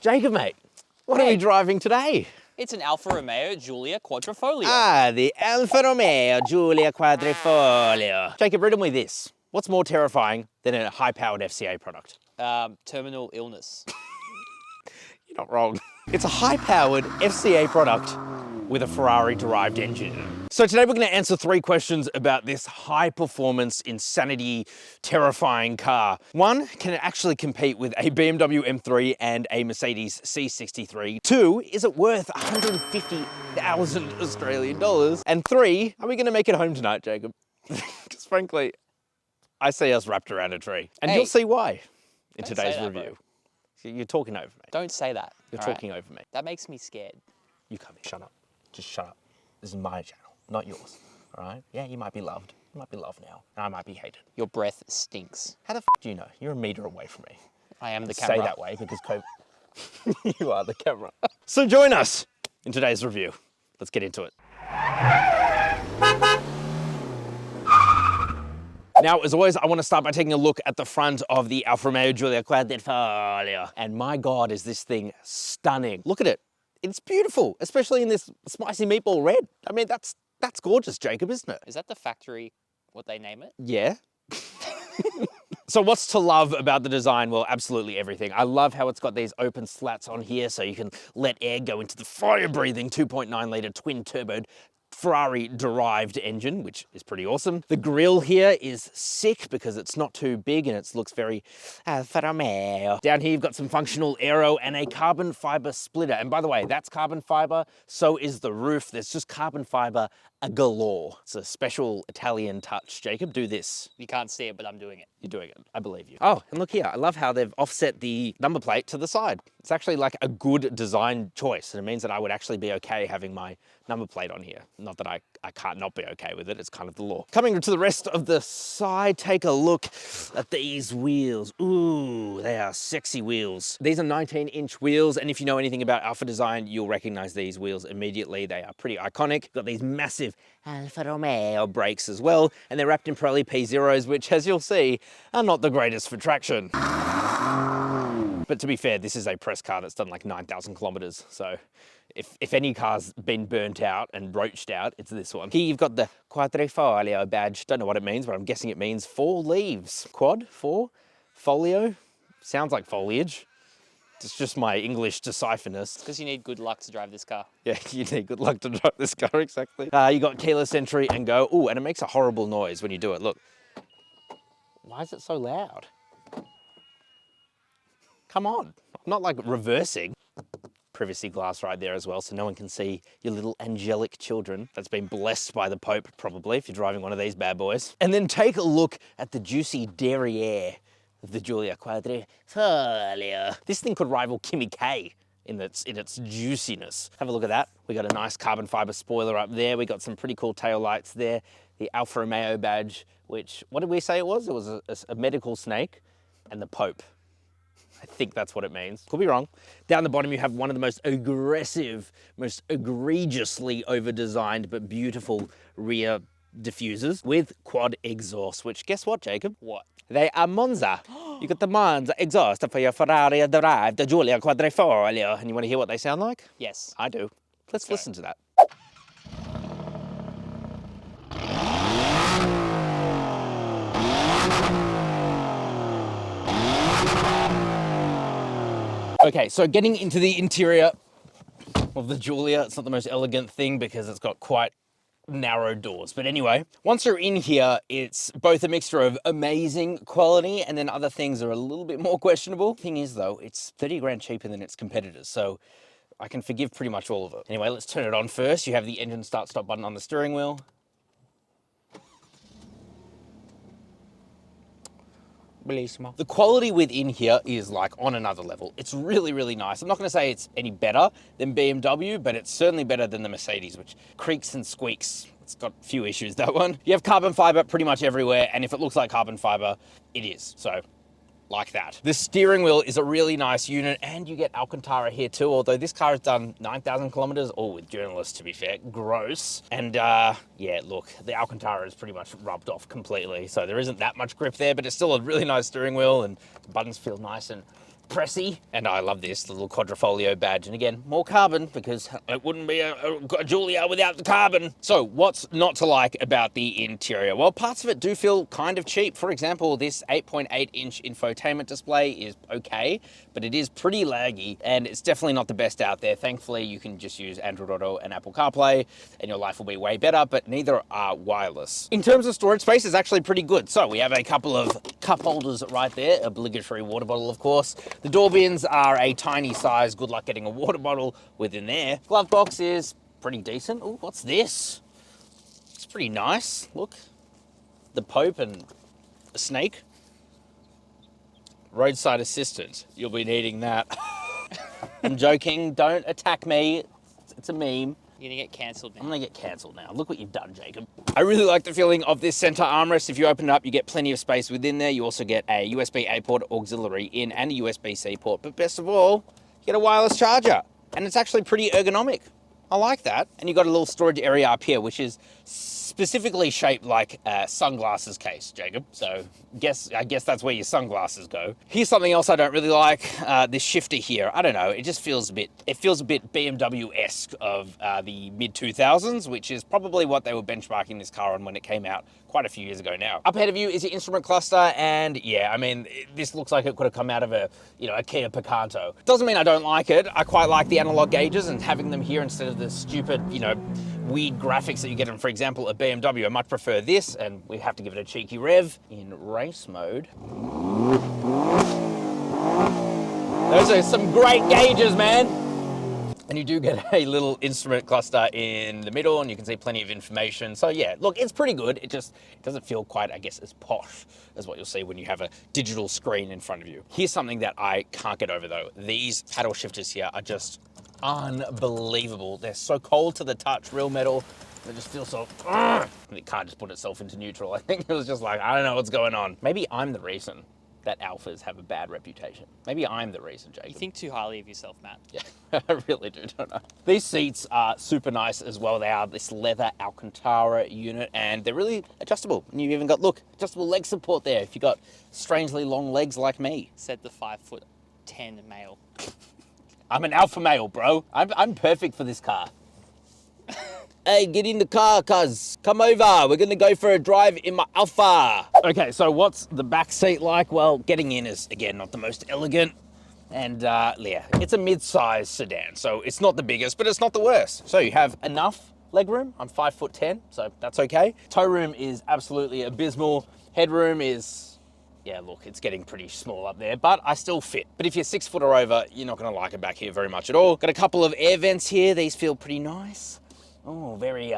Jacob, mate, what are we driving today? It's an Alfa Romeo Giulia Quadrifoglio. Ah, the Alfa Romeo Giulia Quadrifoglio. Jacob, riddle me this. What's more terrifying than a high-powered FCA product? Terminal illness. You're not wrong. It's a high-powered FCA product with a Ferrari-derived engine. So today we're going to answer 3 questions about this high-performance, insanity, terrifying car. 1, can it actually compete with a BMW M3 and a Mercedes C63? 2, is it worth 150,000 Australian dollars? And 3, are we going to make it home tonight, Jacob? Because frankly, I see us wrapped around a tree. And you'll see why in today's review. You're talking over me. Don't say that. You're talking over me. That makes me scared. You come here. Shut up. Just shut up. This is my channel, not yours. All right? Yeah, you might be loved. You might be loved now. And I might be hated. Your breath stinks. How the f do you know? You're a meter away from me. I am the camera. Say that way because you are the camera. So join us in today's review. Let's get into it. Now, as always, I want to start by taking a look at the front of the Alfa Romeo Giulia Quadrifoglio. And my God, is this thing stunning. Look at it. It's beautiful, especially in this spicy meatball red. I mean, that's gorgeous, Jacob, isn't it? Is that the factory, what they name it? Yeah. So what's to love about the design? Well, absolutely everything. I love how it's got these open slats on here so you can let air go into the fire-breathing 2.9 litre twin-turbo Ferrari-derived engine, which is pretty awesome. The grille here is sick because it's not too big and it looks very Alfa Romeo. Down here you've got some functional aero and a carbon fiber splitter. And by the way, that's carbon fiber, so is the roof. There's just carbon fiber galore. It's a special Italian touch. Jacob, do this. You can't see it, but I'm doing it. You're doing it. I believe you. Oh, and look here. I love how they've offset the number plate to the side. It's actually like a good design choice. And it means that I would actually be okay having my number plate on here. Not that I can't not be okay with it. It's kind of the law. Coming to the rest of the side, take a look at these wheels. Ooh, they are sexy wheels. These are 19-inch wheels. And if you know anything about Alfa design, you'll recognize these wheels immediately. They are pretty iconic. Got these massive Alfa Romeo brakes as well. And they're wrapped in Pirelli P0s, which, as you'll see, are not the greatest for traction. But to be fair, this is a press car that's done like 9,000 kilometers. So if any car's been burnt out and roached out, it's this one. Here you've got the Quadrifoglio badge. Don't know what it means, but I'm guessing it means 4 leaves. Quad, 4, folio, sounds like foliage. It's just my English decipherness. Because you need good luck to drive this car. Yeah, you need good luck to drive this car, exactly. You got keyless entry and go. Ooh, and it makes a horrible noise when you do it. Look. Why is it so loud? Come on. I'm not like reversing. Privacy glass right there as well, so no one can see your little angelic children. That's been blessed by the Pope, probably, if you're driving one of these bad boys. And then take a look at the juicy derriere of the Giulia Quadrifoglio. This thing could rival Kimi K in its juiciness. Have a look at that. We got a nice carbon fiber spoiler up there. We got some pretty cool tail lights there. The Alfa Romeo badge, which, what did we say it was? It was a medical snake, and the Pope. I think that's what it means. Could be wrong. Down the bottom, you have one of the most aggressive, most egregiously over-designed but beautiful rear diffusers with quad exhaust, which, guess what, Jacob? What? They are Monza. You got the Monza exhaust for your Ferrari derived Giulia Quadrifoglio. And you want to hear what they sound like? Yes. I do. Let's listen to that. Okay, so getting into the interior of the Giulia, it's not the most elegant thing because it's got quite narrow doors. But anyway, once you're in here, it's both a mixture of amazing quality and then other things are a little bit more questionable. Thing is though, it's 30 grand cheaper than its competitors, so I can forgive pretty much all of it. Anyway, let's turn it on first. You have the engine start-stop button on the steering wheel. The quality within here is like on another level. It's really, really nice. I'm not gonna say it's any better than BMW, but it's certainly better than the Mercedes, which creaks and squeaks. It's got a few issues, that one. You have carbon fiber pretty much everywhere, and if it looks like carbon fiber, it is. So like that. The steering wheel is a really nice unit, and you get Alcantara here too, although this car has done 9,000 kilometers, all with journalists to be fair, gross. And yeah, look, the Alcantara is pretty much rubbed off completely, so there isn't that much grip there, but it's still a really nice steering wheel, and the buttons feel nice and pressy. And I love this, the little Quadrifoglio badge. And again, more carbon, because it wouldn't be a Giulia without the carbon. So what's not to like about the interior? Well, parts of it do feel kind of cheap. For example, this 8.8-inch infotainment display is okay, but it is pretty laggy, and it's definitely not the best out there. Thankfully, you can just use Android Auto and Apple CarPlay, and your life will be way better, but neither are wireless. In terms of storage space, it's actually pretty good. So we have a couple of cup holders right there, obligatory water bottle, of course. The door bins are a tiny size. Good luck getting a water bottle within there. Glove box is pretty decent. Oh, what's this? It's pretty nice. Look, the Pope and a snake. Roadside assistance. You'll be needing that. I'm joking. Don't attack me. It's a meme. You're gonna get cancelled now. I'm gonna get cancelled now. Look what you've done, Jacob. I really like the feeling of this center armrest. If you open it up, you get plenty of space within there. You also get a USB-A port auxiliary in and a USB-C port. But best of all, you get a wireless charger. And it's actually pretty ergonomic. I like that. And you've got a little storage area up here, which is specifically shaped like a sunglasses case, Jacob. So I guess that's where your sunglasses go. Here's something else I don't really like. This shifter here. I don't know. It just feels a bit BMW-esque of the mid-2000s, which is probably what they were benchmarking this car on when it came out quite a few years ago now. Up ahead of you is your instrument cluster, and yeah, I mean, this looks like it could have come out of a Kia Picanto. Doesn't mean I don't like it. I quite like the analog gauges, and having them here instead of the stupid, weird graphics that you get in, for example, a BMW. I much prefer this, and we have to give it a cheeky rev in race mode. Those are some great gauges, man. And you do get a little instrument cluster in the middle, and you can see plenty of information. So yeah, look, it's pretty good. It doesn't feel quite, I guess, as posh as what you'll see when you have a digital screen in front of you. Here's something that I can't get over though. These paddle shifters here are just unbelievable. They're so cold to the touch, real metal. They just feel so, and it can't just put itself into neutral. I think it was just like, I don't know what's going on. Maybe I'm the reason that Alphas have a bad reputation. Maybe I'm the reason, Jacob. You think too highly of yourself, Matt. Yeah, I really do, don't I? These seats are super nice as well. They are this leather Alcantara unit, and they're really adjustable. And you've even got, look, adjustable leg support there if you've got strangely long legs like me. Said the 5'10" male. I'm an alpha male, bro. I'm perfect for this car. Hey, get in the car, cuz. Come over. We're going to go for a drive in my Alfa. Okay, so what's the back seat like? Well, getting in is, again, not the most elegant. And yeah, it's a mid-sized sedan. So it's not the biggest, but it's not the worst. So you have enough legroom. I'm 5'10", so that's okay. Toe room is absolutely abysmal. Headroom is, yeah, look, it's getting pretty small up there, but I still fit. But if you're 6 foot or over, you're not going to like it back here very much at all. Got a couple of air vents here. These feel pretty nice. Oh, very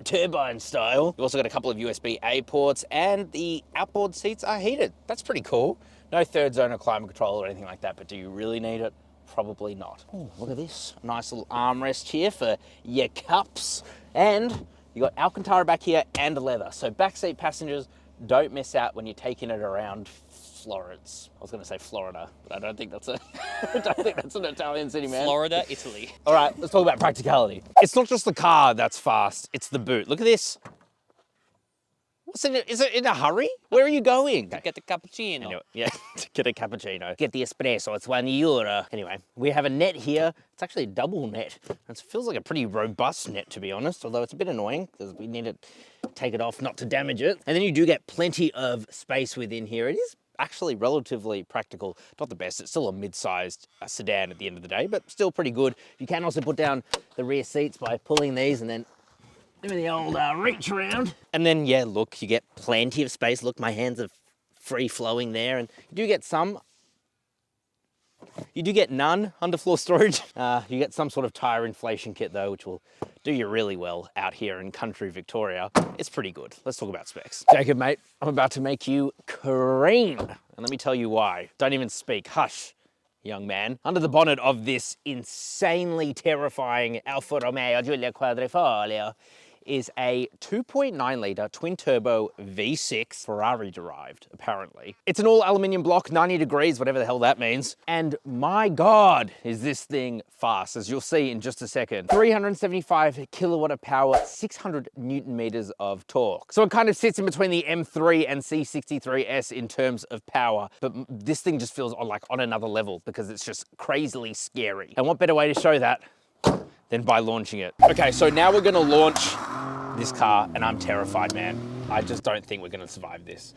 turbine style. You've also got a couple of USB-A ports, and the outboard seats are heated. That's pretty cool. No third zone or climate control or anything like that, but do you really need it? Probably not. Oh, look at this. Nice little armrest here for your cups. And you got Alcantara back here and leather. So backseat passengers, don't miss out when you're taking it around Florence. I was going to say Florida, but I don't think that's an Italian city, man. Florida, Italy. All right, let's talk about practicality. It's not just the car that's fast, it's the boot. Look at this. What's in it? Is it in a hurry? Where are you going? Get the cappuccino. Anyway, yeah, get a cappuccino. Get the espresso, it's €1. Anyway, we have a net here. It's actually a double net. It feels like a pretty robust net, to be honest, although it's a bit annoying because we need to take it off not to damage it. And then you do get plenty of space within here. It is actually relatively practical. Not the best, it's still a mid-sized sedan at the end of the day, but still pretty good. You can also put down the rear seats by pulling these and then doing the old reach around. And then, yeah, look, you get plenty of space. Look, my hands are free-flowing there, and you do get some. You do get none underfloor storage. You get some sort of tyre inflation kit though, which will do you really well out here in country Victoria. It's pretty good. Let's talk about specs. Jacob, mate, I'm about to make you cream. And let me tell you why. Don't even speak. Hush, young man. Under the bonnet of this insanely terrifying Alfa Romeo Giulia Quadrifoglio is a 2.9 litre twin turbo V6 Ferrari derived, apparently. It's an all aluminium block, 90 degrees, whatever the hell that means. And my God, is this thing fast, as you'll see in just a second. 375 kilowatt of power, 600 Newton meters of torque. So it kind of sits in between the M3 and C63s in terms of power, but this thing just feels like on another level because it's just crazily scary. And what better way to show that than by launching it? Okay, so now we're gonna launch this car and I'm terrified, man. I just don't think we're gonna survive this.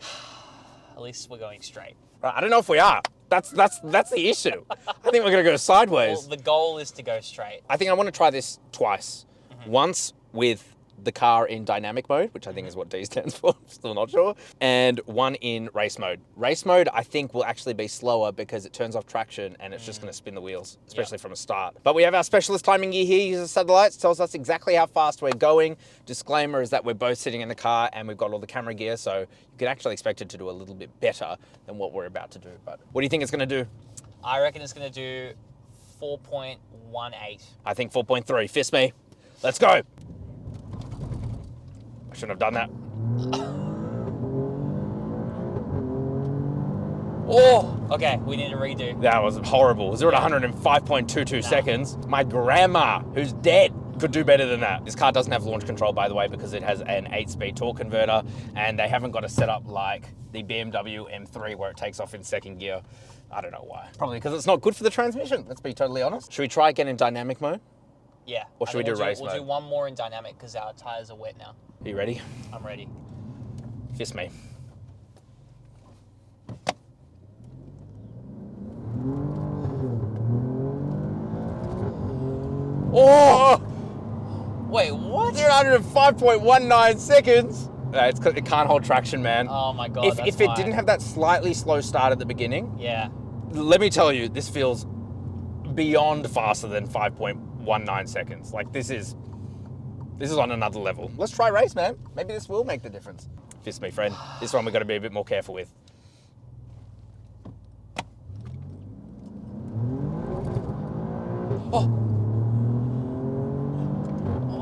At least we're going straight. I don't know if we are. That's the issue. I think we're gonna go sideways. Well, the goal is to go straight. I think I want to try this twice. Once with the car in dynamic mode, which I think is what D stands for, still not sure, and one in race mode. Race mode, I think, will actually be slower because it turns off traction and it's just going to spin the wheels, especially from a start. But we have our specialist timing gear here, uses satellites, tells us exactly how fast we're going. Disclaimer is that we're both sitting in the car and we've got all the camera gear, so you can actually expect it to do a little bit better than what we're about to do. But what do you think it's going to do? I reckon it's going to do 4.18. I think 4.3. Fist me. Let's go. I shouldn't have done that. Oh, okay, we need to redo. That was horrible. 0 to 105.22 seconds. My grandma, who's dead, could do better than that. This car doesn't have launch control, by the way, because it has an 8-speed torque converter, and they haven't got a setup like the BMW M3 where it takes off in second gear. I don't know why. Probably because it's not good for the transmission, let's be totally honest. Should we try again in dynamic mode? Yeah. Or should we do race mode? We'll do one more in dynamic because our tires are wet now. Are you ready? I'm ready. Fist me. Oh! Wait, what? 0-105.19 seconds. It can't hold traction, man. Oh my God, If it didn't have that slightly slow start at the beginning, yeah, let me tell you, this feels beyond faster than 5.19 seconds. Like this is on another level. Let's try race, man. Maybe this will make the difference. Fist me, friend. This one we've got to be a bit more careful with.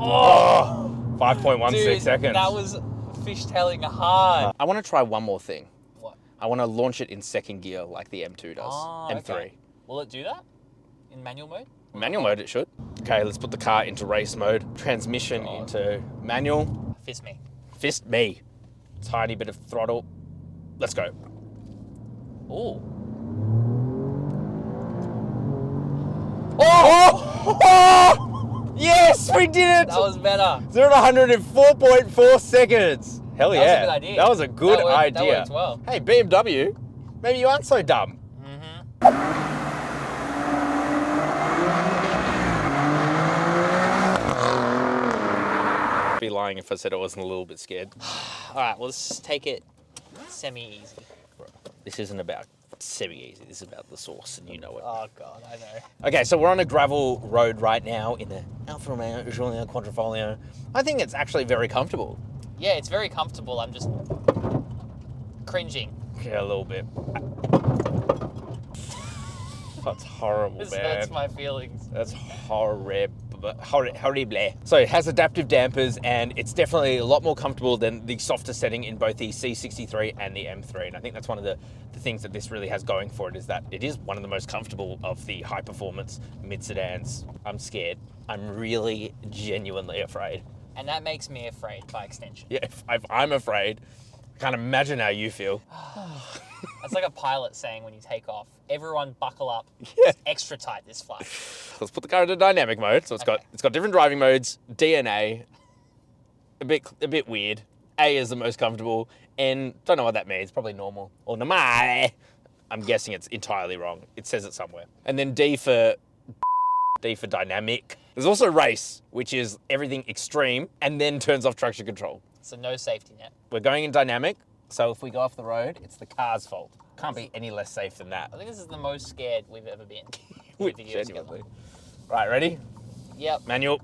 Oh, 5.16 seconds. That was fishtailing hard. I want to try one more thing. What? I want to launch it in second gear like the M2 does. M3. Okay. Will it do that in manual mode? Manual mode, it should. Okay, let's put the car into race mode. Transmission into manual. Fist me. Fist me. Tiny bit of throttle. Let's go. Ooh. Oh! Oh! Yes, we did it! That was better. 0 to 104.4 seconds. Hell yeah. That was a good idea. That was a good idea. That worked well. Hey, BMW, maybe you aren't so dumb. I'd be lying if I said I wasn't a little bit scared. All right, well, let's take it semi-easy. This isn't about semi-easy, this is about the sauce, and you know it. Oh God, I know. Okay, so we're on a gravel road right now in the Alfa Romeo Giulia Quadrifoglio. I think it's actually very comfortable. Yeah, it's very comfortable. I'm just cringing. Yeah, a little bit. That's horrible, This man. hurts my feelings. That's horrible. So it has adaptive dampers and it's definitely a lot more comfortable than the softer setting in both the C63 and the M3. And I think that's one of the things that this really has going for it, is that it is one of the most comfortable of the high performance mid sedans. I'm scared. I'm really genuinely afraid. And that makes me afraid by extension. Yeah, if I'm afraid, I can't imagine how you feel. That's like a pilot saying when you take off, everyone buckle up. Yeah. It's extra tight this flight. Let's put the car into dynamic mode. So it's got different driving modes. DNA, a bit weird. A is the most comfortable. N, don't know what that means. Probably normal or normal. I'm guessing it's entirely wrong. It says it somewhere. And then D for dynamic. There's also race, which is everything extreme and then turns off traction control. So no safety net. We're going in dynamic. So if we go off the road, it's the car's fault. Can't be any less safe than that. I think this is the most scared we've ever been. with the gears Genuinely. together. Right, ready? Yep. Manual.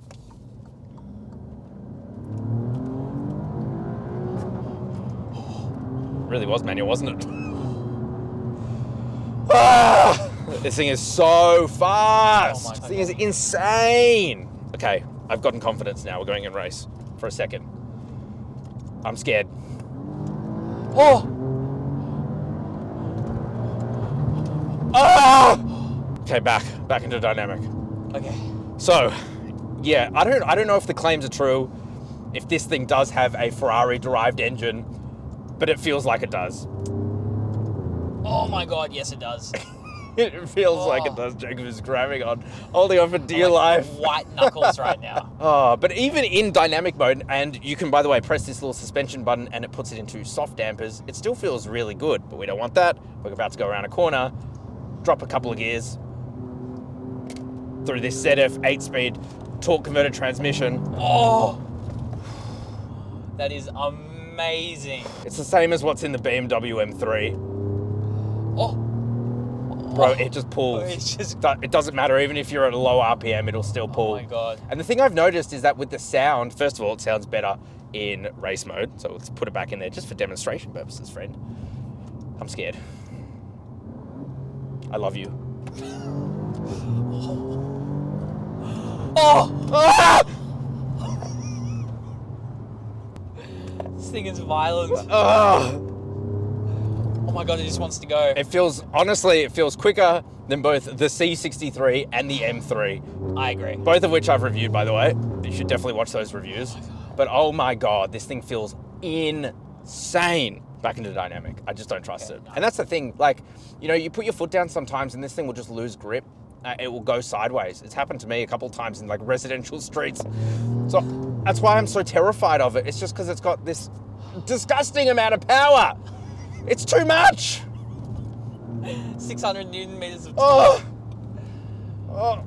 Really was manual, wasn't it? Ah, this thing is so fast. Oh my This thing is insane. Okay, I've gotten confidence now. We're going in race. for a second. I'm scared. Oh! Ah! Okay, back into dynamic. Okay. So, yeah, I don't know if the claims are true, if this thing does have a Ferrari derived engine, but it feels like it does. Oh my god, yes it does. It feels like it does. Jacob is holding on for dear life. White knuckles right now. Oh, but even in dynamic mode, and you can, by the way, press this little suspension button and it puts it into soft dampers, it still feels really good, but we don't want that. We're about to go around a corner, drop a couple of gears through this ZF 8-speed torque converter transmission. Oh! That is amazing. It's the same as what's in the BMW M3. Oh! Bro, it just pulls. It doesn't matter, even if you're at a low RPM, it'll still pull. Oh my god. And the thing I've noticed is that with the sound, first of all, it sounds better in race mode. So let's put it back in there just for demonstration purposes, friend. I'm scared. I love you. Oh! Ah! This thing is violent. Ah! Oh my god, it just wants to go. It feels, honestly, it feels quicker than both the C63 and the M3. I agree. Both of which I've reviewed, by the way. You should definitely watch those reviews. But oh my god, this thing feels insane. Back into dynamic. I just don't trust it. And that's the thing, like, you know, you put your foot down sometimes and this thing will just lose grip. It will go sideways. It's happened to me a couple of times in like residential streets. So that's why I'm so terrified of it. It's just because it's got this disgusting amount of power. It's too much. 600 Newton meters of Oh. torque.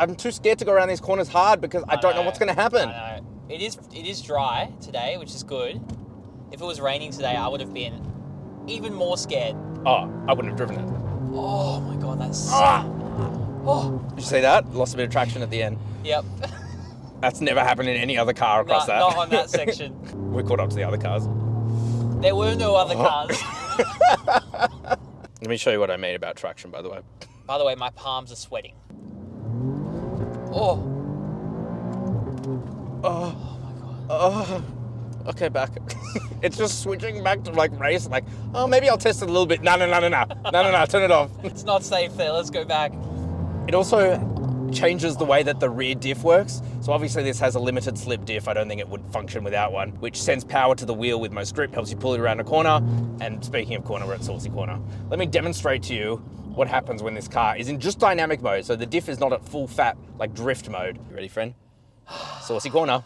I'm too scared to go around these corners hard because I don't know what's going to happen. I know. It is dry today, which is good. If it was raining today, I would have been even more scared. Oh, I wouldn't have driven it. Oh my god, that's Oh. Did you see that? Lost a bit of traction at the end. Yep. That's never happened in any other car across that. Not on that section. We caught up to the other cars. There were no other cars. Let me show you what I mean about traction, by the way. By the way, my palms are sweating. Oh. Oh. Oh my god. Oh. Okay, back. It's just switching back to like race, like, oh, maybe I'll test it a little bit. No, turn it off. It's not safe there. Let's go back. It also changes the way that the rear diff works. So obviously this has a limited slip diff. I don't think it would function without one, which sends power to the wheel with most grip, helps you pull it around a corner. And speaking of corner, we're at Saucy Corner. Let me demonstrate to you what happens when this car is in just dynamic mode. So the diff is not at full fat, like drift mode. You ready, friend? Saucy Corner.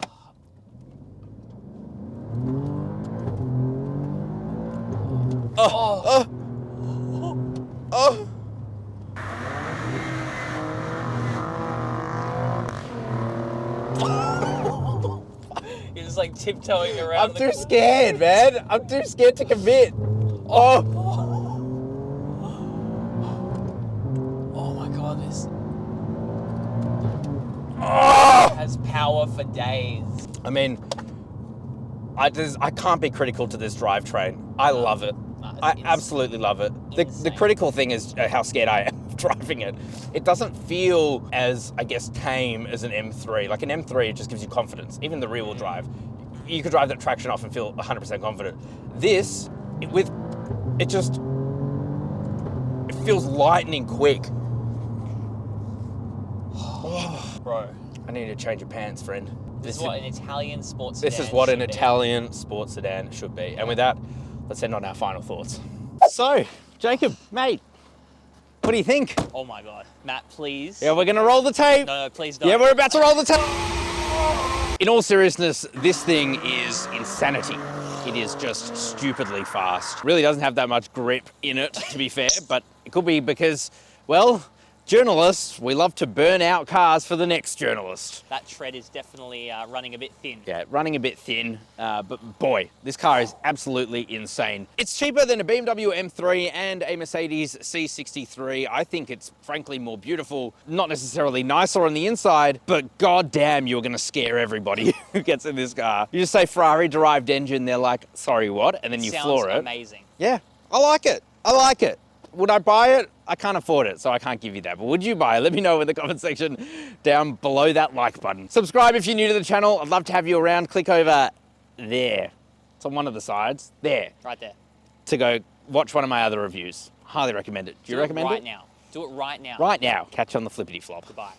Oh. Oh. You're just like tiptoeing around. I'm too scared, man. I'm too scared to commit. Oh. Oh my god, this Oh. has power for days. I mean, I can't be critical to this drivetrain. I love it. I absolutely love it. The critical thing is how scared I am of driving it. It doesn't feel as, I guess, tame as an M3. Like an M3, it just gives you confidence. Even the rear-wheel drive. You could drive that traction off and feel 100% confident. This, it feels lightning quick. Bro. I need to change your pants, friend. This is what an Italian sports sedan This is what an should be. Italian sports sedan should be. And with that, let's end on our final thoughts. So, Jacob, mate, what do you think? Oh my god. Matt, please. Yeah, we're gonna roll the tape. No, please don't. Yeah, we're about to roll the tape. In all seriousness, this thing is insanity. It is just stupidly fast. Really doesn't have that much grip in it, to be fair, but it could be because, well, journalists, we love to burn out cars for the next journalist. That tread is definitely running a bit thin. Yeah, running a bit thin, but boy, this car is absolutely insane. It's cheaper than a BMW M3 and a Mercedes C63. I think it's frankly more beautiful, not necessarily nicer on the inside, but goddamn, you're gonna scare everybody who gets in this car. You just say Ferrari derived engine, they're like, sorry, what? And then you floor it. Sounds amazing. Yeah, I like it. I like it. Would I buy it? I can't afford it, so I can't give you that. But would you buy it? Let me know in the comment section down below that like button. Subscribe if you're new to the channel. I'd love to have you around. Click over there. It's on one of the sides. There. Right there. To go watch one of my other reviews. Highly recommend it. Do you recommend it? Right now. Do it right now. Right now. Catch you on the flippity flop. Goodbye.